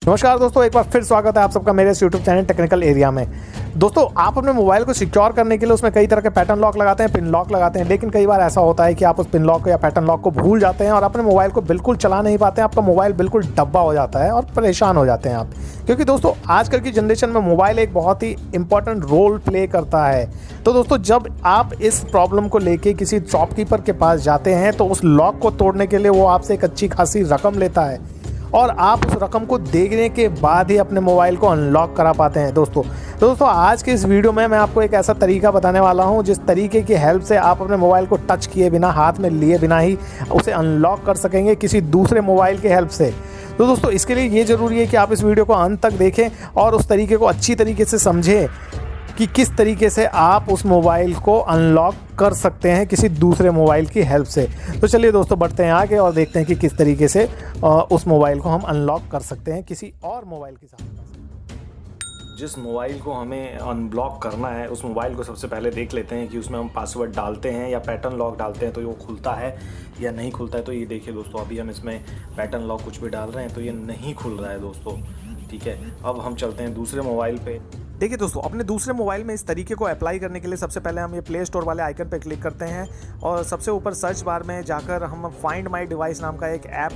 नमस्कार दोस्तों, एक बार फिर स्वागत है आप सबका मेरे इस यूट्यूब चैनल टेक्निकल एरिया में। दोस्तों, आप अपने मोबाइल को सिक्योर करने के लिए उसमें कई तरह के पैटर्न लॉक लगाते हैं, पिन लॉक लगाते हैं, लेकिन कई बार ऐसा होता है कि आप उस पिन लॉक या पैटर्न लॉक को भूल जाते हैं और अपने मोबाइल को बिल्कुल चला नहीं पाते हैं। आपका मोबाइल बिल्कुल डब्बा हो जाता है और परेशान हो जाते हैं आप, क्योंकि दोस्तों आजकल की जनरेशन में मोबाइल एक बहुत ही इंपॉर्टेंट रोल प्ले करता है। तो दोस्तों, जब आप इस प्रॉब्लम को लेके किसी शॉपकीपर के पास जाते हैं तो उस लॉक को तोड़ने के लिए वो आपसे एक अच्छी खासी रकम लेता है और आप उस रकम को देखने के बाद ही अपने मोबाइल को अनलॉक करा पाते हैं। दोस्तों आज के इस वीडियो में मैं आपको एक ऐसा तरीका बताने वाला हूं जिस तरीके की हेल्प से आप अपने मोबाइल को टच किए बिना, हाथ में लिए बिना ही उसे अनलॉक कर सकेंगे किसी दूसरे मोबाइल की हेल्प से। तो दोस्तों, इसके लिए ये ज़रूरी है कि आप इस वीडियो को अंत तक देखें और उस तरीके को अच्छी तरीके से समझें कि किस तरीके से आप उस मोबाइल को अनलॉक कर सकते हैं किसी दूसरे मोबाइल की हेल्प से। तो चलिए दोस्तों, बढ़ते हैं आगे और देखते हैं कि किस तरीके से उस मोबाइल को हम अनलॉक कर सकते हैं किसी और मोबाइल की सहायता से। जिस मोबाइल को हमें अनब्लॉक करना है उस मोबाइल को सबसे पहले देख लेते हैं कि उसमें हम पासवर्ड डालते हैं या पैटर्न लॉक डालते हैं तो वो खुलता है या नहीं खुलता है। तो ये देखिए दोस्तों, अभी हम इसमें पैटर्न लॉक कुछ भी डाल रहे हैं तो ये नहीं खुल रहा है दोस्तों। ठीक है, अब हम चलते हैं दूसरे मोबाइल पे। देखिए दोस्तों, अपने दूसरे मोबाइल में इस तरीके को अप्लाई करने के लिए सबसे पहले हम ये प्ले स्टोर वाले आइकन पे क्लिक करते हैं और सबसे ऊपर सर्च बार में जाकर हम फाइंड माई डिवाइस नाम का एक ऐप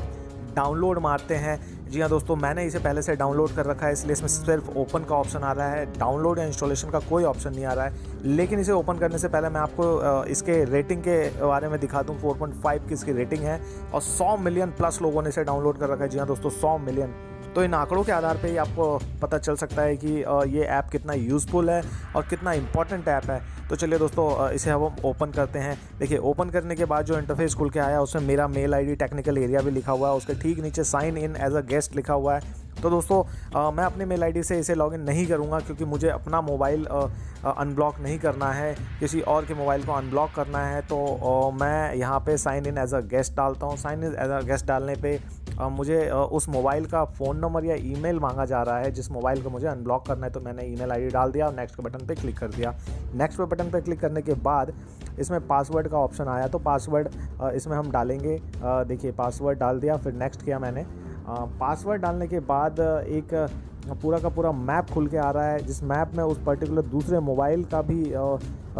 डाउनलोड मारते हैं। जी हाँ दोस्तों, मैंने इसे पहले से डाउनलोड कर रखा है, इसलिए इसमें सिर्फ ओपन का ऑप्शन आ रहा है, डाउनलोड या इंस्टॉलेशन का कोई ऑप्शन नहीं आ रहा है। लेकिन इसे ओपन करने से पहले मैं आपको इसके रेटिंग के बारे में दिखा दूँ। 4.5 की इसकी रेटिंग है और 100 मिलियन प्लस लोगों ने इसे डाउनलोड कर रखा है। जी हाँ दोस्तों, 100 मिलियन। तो इन आंकड़ों के आधार पे ही आपको पता चल सकता है कि ये ऐप कितना यूज़फुल है और कितना इंपॉर्टेंट ऐप है। तो चलिए दोस्तों, इसे हम ओपन करते हैं। देखिए, ओपन करने के बाद जो इंटरफेस खुल के आया उसमें मेरा मेल आईडी टेक्निकल एरिया भी लिखा हुआ है, उसके ठीक नीचे sign in as a guest लिखा हुआ है। तो दोस्तों, मैं अपने मेल आईडी से इसे लॉगिन नहीं करूंगा क्योंकि मुझे अपना मोबाइल अनब्लॉक नहीं करना है, किसी और के मोबाइल को अनब्लॉक करना है। तो मैं यहाँ पे sign in as a guest डालता हूँ। Sign in as a guest डालने पे मुझे उस मोबाइल का फ़ोन नंबर या ईमेल मांगा जा रहा है जिस मोबाइल को मुझे अनब्लॉक करना है। तो मैंने ईमेल आईडी डाल दिया और नेक्स्ट के बटन पे क्लिक कर दिया। नेक्स्ट पे बटन पे क्लिक करने के बाद इसमें पासवर्ड का ऑप्शन आया, तो पासवर्ड इसमें हम डालेंगे। देखिए, पासवर्ड डाल दिया, फिर नेक्स्ट किया मैंने। पासवर्ड डालने के बाद एक पूरा का पूरा मैप खुल के आ रहा है, जिस मैप में उस पर्टिकुलर दूसरे मोबाइल का भी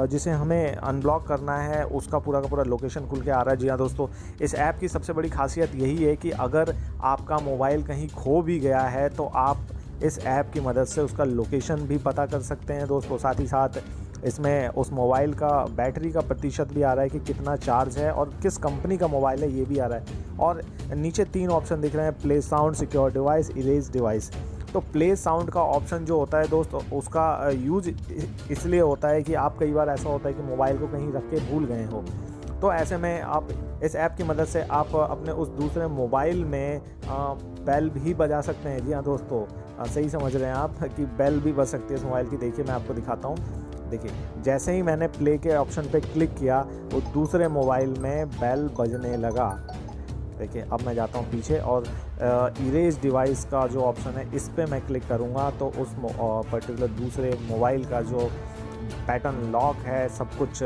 जिसे हमें अनब्लॉक करना है उसका पूरा का पूरा लोकेशन खुल के आ रहा है। जी हाँ दोस्तों, इस ऐप की सबसे बड़ी खासियत यही है कि अगर आपका मोबाइल कहीं खो भी गया है तो आप इस ऐप की मदद से उसका लोकेशन भी पता कर सकते हैं दोस्तों। साथ ही साथ इसमें उस मोबाइल का बैटरी का प्रतिशत भी आ रहा है कि कितना चार्ज है और किस कंपनी का मोबाइल है ये भी आ रहा है। और नीचे 3 ऑप्शन दिख रहे हैं, play sound, secure device, erase device. तो प्ले साउंड का ऑप्शन जो होता है दोस्त, उसका यूज इसलिए होता है कि आप कई बार ऐसा होता है कि मोबाइल को कहीं रख के भूल गए हो, तो ऐसे में आप इस ऐप की मदद से आप अपने उस दूसरे मोबाइल में बेल भी बजा सकते हैं। जी हाँ दोस्तों, सही समझ रहे हैं आप कि बेल भी बज सकती है इस मोबाइल की। देखिए, मैं आपको दिखाता हूँ। देखिए, जैसे ही मैंने प्ले के ऑप्शन पे क्लिक किया वो दूसरे मोबाइल में बेल बजने लगा। देखिए, अब मैं जाता हूँ पीछे और इरेज डिवाइस का जो ऑप्शन है इस पे मैं क्लिक करूँगा तो उस पर्टिकुलर दूसरे मोबाइल का जो पैटर्न लॉक है सब कुछ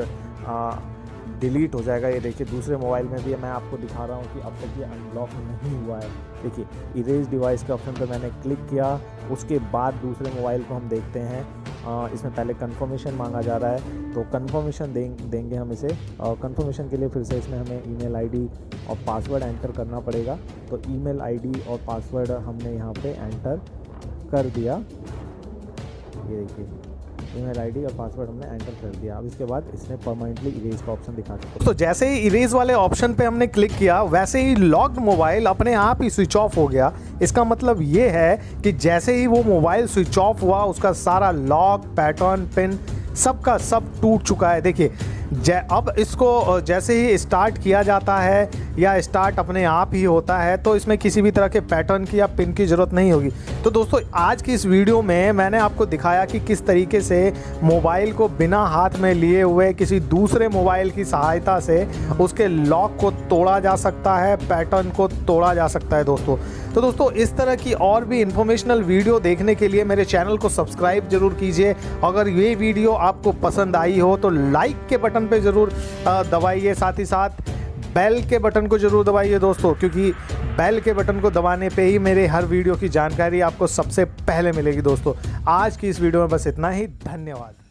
डिलीट हो जाएगा। ये देखिए, दूसरे मोबाइल में भी मैं आपको दिखा रहा हूँ कि अब तक ये अनलॉक नहीं हुआ है। देखिए, इरेज डिवाइस के ऑप्शन पे मैंने क्लिक किया, उसके बाद दूसरे मोबाइल को हम देखते हैं। इसमें पहले कंफर्मेशन मांगा जा रहा है, तो कंफर्मेशन देंगे हम इसे। कंफर्मेशन के लिए फिर से इसमें हमें ईमेल आईडी और पासवर्ड एंटर करना पड़ेगा। तो ईमेल आईडी और पासवर्ड हमने यहाँ पे एंटर कर दिया। ये देखिए, ईमेल आईडी और पासवर्ड हमने एंटर कर दिया। अब इसके बाद इसने परमानेंटली इरेज का ऑप्शन दिखा दिया। तो जैसे ही इरेज वाले ऑप्शन पे हमने क्लिक किया वैसे ही लॉक्ड मोबाइल अपने आप ही स्विच ऑफ हो गया। इसका मतलब ये है कि जैसे ही वो मोबाइल स्विच ऑफ हुआ उसका सारा लॉक, पैटर्न, पिन सब का सब टूट चुका है। देखिए, अब इसको जैसे ही स्टार्ट किया जाता है या स्टार्ट अपने आप ही होता है तो इसमें किसी भी तरह के पैटर्न की या पिन की ज़रूरत नहीं होगी। तो दोस्तों, आज की इस वीडियो में मैंने आपको दिखाया कि किस तरीके से मोबाइल को बिना हाथ में लिए हुए किसी दूसरे मोबाइल की सहायता से उसके लॉक को तोड़ा जा सकता है, पैटर्न को तोड़ा जा सकता है दोस्तों। तो दोस्तों, इस तरह की और भी इंफॉर्मेशनल वीडियो देखने के लिए मेरे चैनल को सब्सक्राइब जरूर कीजिए। अगर ये वीडियो आपको पसंद आई हो तो लाइक के बटन पे ज़रूर दबाइए, साथ ही साथ बेल के बटन को ज़रूर दबाइए दोस्तों, क्योंकि बेल के बटन को दबाने पे ही मेरे हर वीडियो की जानकारी आपको सबसे पहले मिलेगी दोस्तों। आज की इस वीडियो में बस इतना ही, धन्यवाद।